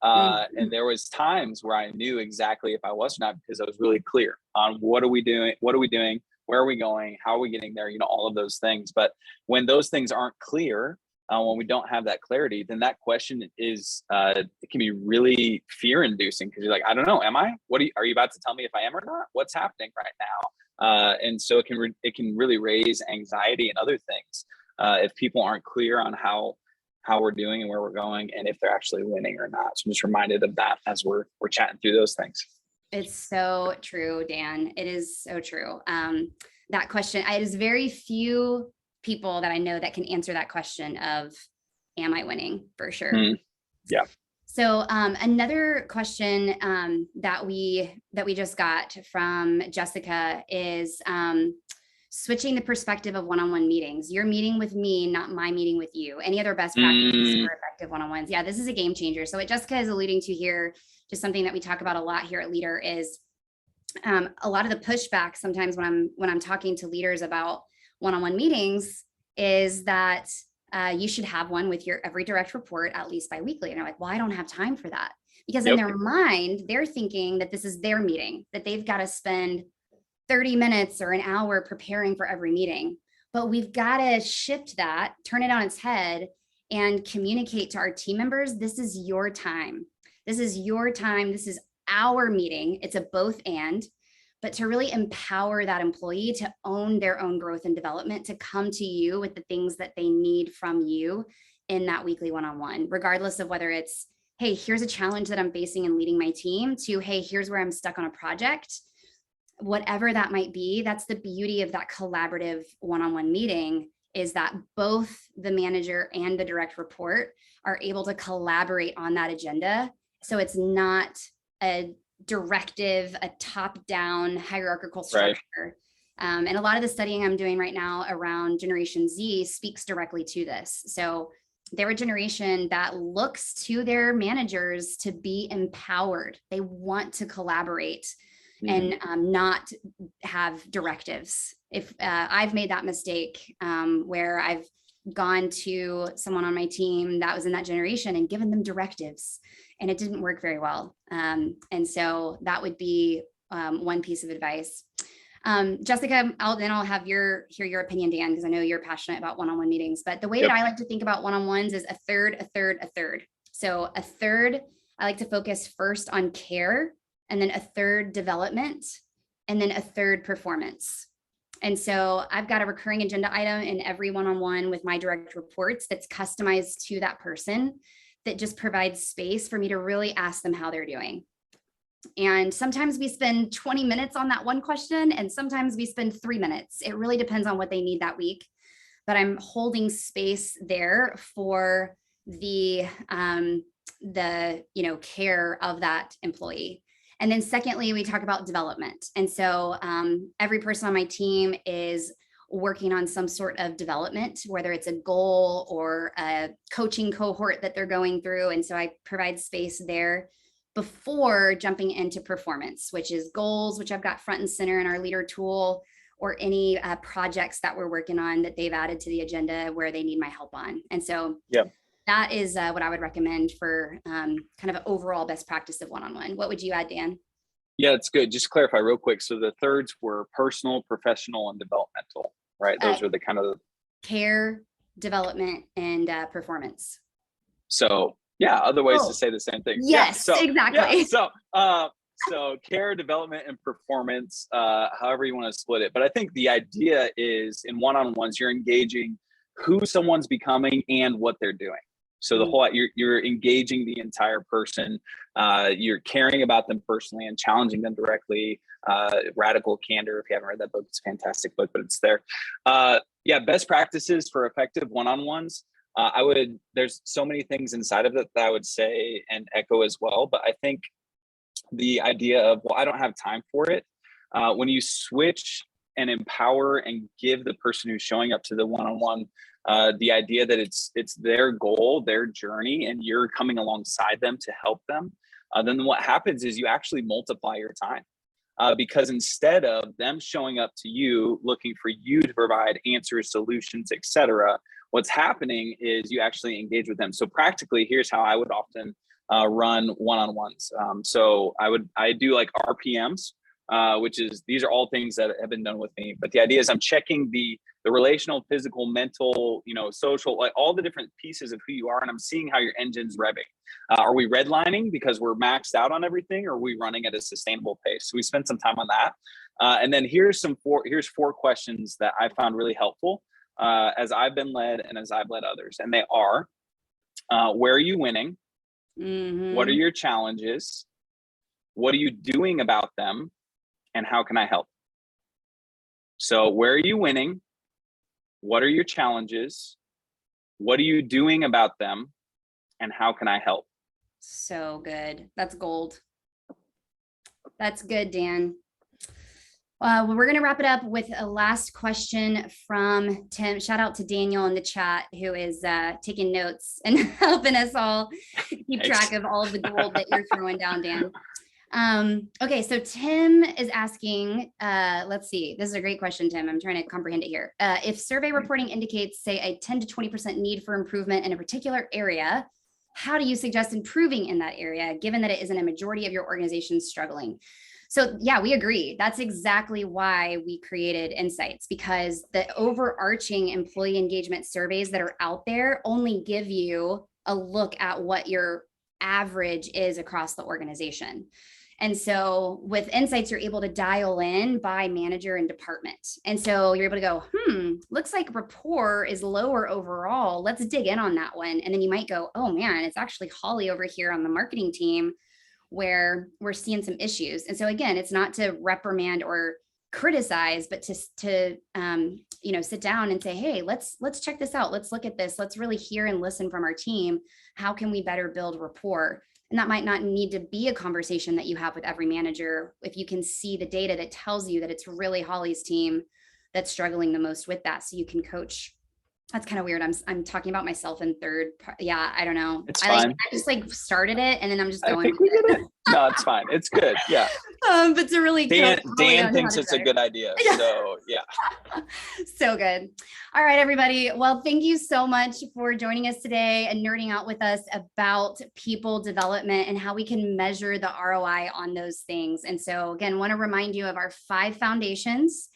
And there was times where I knew exactly if I was or not, because I was really clear on what are we doing, where are we going, how are we getting there, all of those things. But when those things aren't clear, when we don't have that clarity, then that question is it can be really fear inducing, because you're like, I don't know, am I? Are you about to tell me if I am or not? What's happening right now? And so it can really raise anxiety and other things if people aren't clear on how we're doing and where we're going, and if they're actually winning or not. So I'm just reminded of that as we're chatting through those things. It's so true, Dan. It is so true. That question, it is very few people that I know that can answer that question of, am I winning, for sure? Yeah. So another question that we just got from Jessica is switching the perspective of one-on-one meetings. You're meeting with me, not my meeting with you. Any other best practices for effective one-on-ones? Yeah, this is a game changer. So what Jessica is alluding to here, just something that we talk about a lot here at Leadr, is a lot of the pushback sometimes when I'm talking to leaders about one-on-one meetings is that you should have one with your every direct report at least bi-weekly. And they're like, well, I don't have time for that. Because in their mind, they're thinking that this is their meeting, that they've got to spend 30 minutes or an hour preparing for every meeting. But we've got to shift that, turn it on its head, and communicate to our team members, this is your time. This is your time. This is our meeting. It's a both and. But to really empower that employee to own their own growth and development, to come to you with the things that they need from you in that weekly one-on-one, regardless of whether it's, hey, here's a challenge that I'm facing in leading my team, to, hey, here's where I'm stuck on a project. Whatever that might be, that's the beauty of that collaborative one-on-one meeting, is that both the manager and the direct report are able to collaborate on that agenda. So it's not a directive, a top-down hierarchical structure. And a lot of the studying I'm doing right now around Generation Z speaks directly to this. So they're a generation that looks to their managers to be empowered. They want to collaborate and not have directives. If I've made that mistake where I've gone to someone on my team that was in that generation and given them directives, and it didn't work very well. And so that would be one piece of advice. Jessica, I'll have hear your opinion, Dan, because I know you're passionate about one-on-one meetings. But the way that I like to think about one-on-ones is a third, a third, a third. So a third, I like to focus first on care, and then a third development, and then a third performance. And so I've got a recurring agenda item in every one-on-one with my direct reports that's customized to that person, that just provides space for me to really ask them how they're doing. And sometimes we spend 20 minutes on that one question, and sometimes we spend 3 minutes. It really depends on what they need that week. But I'm holding space there for the care of that employee. And then secondly, we talk about development. And so every person on my team is working on some sort of development, whether it's a goal or a coaching cohort that they're going through. And so I provide space there before jumping into performance, which is goals, which I've got front and center in our Leadr tool, or any projects that we're working on that they've added to the agenda where they need my help on. And so that is what I would recommend for kind of an overall best practice of one-on-one. What would you add, Dan? Yeah, it's good. Just to clarify real quick. So the thirds were personal, professional, and developmental, right? Those are the kind of care, development, and performance. So yeah, other ways to say the same thing. Yes, exactly. So care, development, and performance, however you want to split it. But I think the idea is in one-on-ones, you're engaging who someone's becoming and what they're doing. So the whole, you're engaging the entire person, you're caring about them personally and challenging them directly. Radical Candor, if you haven't read that book, it's a fantastic book, but it's there. Best practices for effective one-on-ones. There's so many things inside of it that I would say and echo as well, but I think the idea of, well, I don't have time for it. When you switch and empower and give the person who's showing up to the one-on-one the idea that it's their goal, their journey, and you're coming alongside them to help them, then what happens is you actually multiply your time. Because instead of them showing up to you looking for you to provide answers, solutions, etc., what's happening is you actually engage with them. So practically, here's how I would often run one-on-ones. So I do like RPMs, which is, these are all things that have been done with me. But the idea is I'm checking the relational, physical, mental, social, like all the different pieces of who you are, and I'm seeing how your engine's revving. Are we redlining because we're maxed out on everything, or are we running at a sustainable pace? So we spend some time on that. And then here's four questions that I found really helpful as I've been led and as I've led others. And they are, where are you winning? Mm-hmm. What are your challenges? What are you doing about them? And how can I help? So where are you winning? What are your challenges? What are you doing about them? And how can I help? So good. That's gold. That's good, Dan. Well, we're going to wrap it up with a last question from Tim. Shout out to Daniel in the chat, who is taking notes and helping us all keep track of all of the gold that you're throwing down, Dan. Okay, so Tim is asking, let's see, this is a great question, Tim. I'm trying to comprehend it here. If survey reporting indicates, say, a 10 to 20% need for improvement in a particular area, how do you suggest improving in that area, given that it isn't a majority of your organization struggling? So yeah, we agree. That's exactly why we created Insights, because the overarching employee engagement surveys that are out there only give you a look at what your average is across the organization. And so with Insights, you're able to dial in by manager and department. And so you're able to go, looks like rapport is lower overall. Let's dig in on that one. And then you might go, oh man, it's actually Holly over here on the marketing team where we're seeing some issues. And so again, it's not to reprimand or criticize, but to sit down and say, hey, let's check this out. Let's look at this. Let's really hear and listen from our team. How can we better build rapport? And that might not need to be a conversation that you have with every manager. If you can see the data that tells you that it's really Holly's team that's struggling the most with that, so you can coach. That's kind of weird. I'm talking about myself in third. Yeah, I don't know. It's fine. I just started it, and then I'm just going. I think we did it. No, it's fine. It's good. Yeah. But to really Dan thinks it's a good idea. So yeah. So good. All right, everybody. Well, thank you so much for joining us today and nerding out with us about people development and how we can measure the ROI on those things. And so again, want to remind you of our 5 foundations,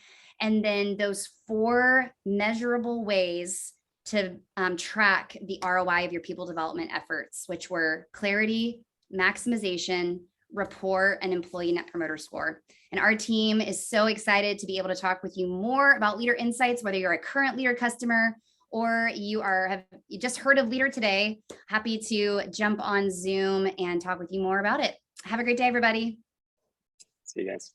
and then those 4 measurable ways to track the ROI of your people development efforts, which were clarity, maximization, rapport, and employee net promoter score. And our team is so excited to be able to talk with you more about Leadr Insights, whether you're a current Leadr customer or you just heard of Leadr today. Happy to jump on Zoom and talk with you more about it. Have a great day, everybody. See you guys.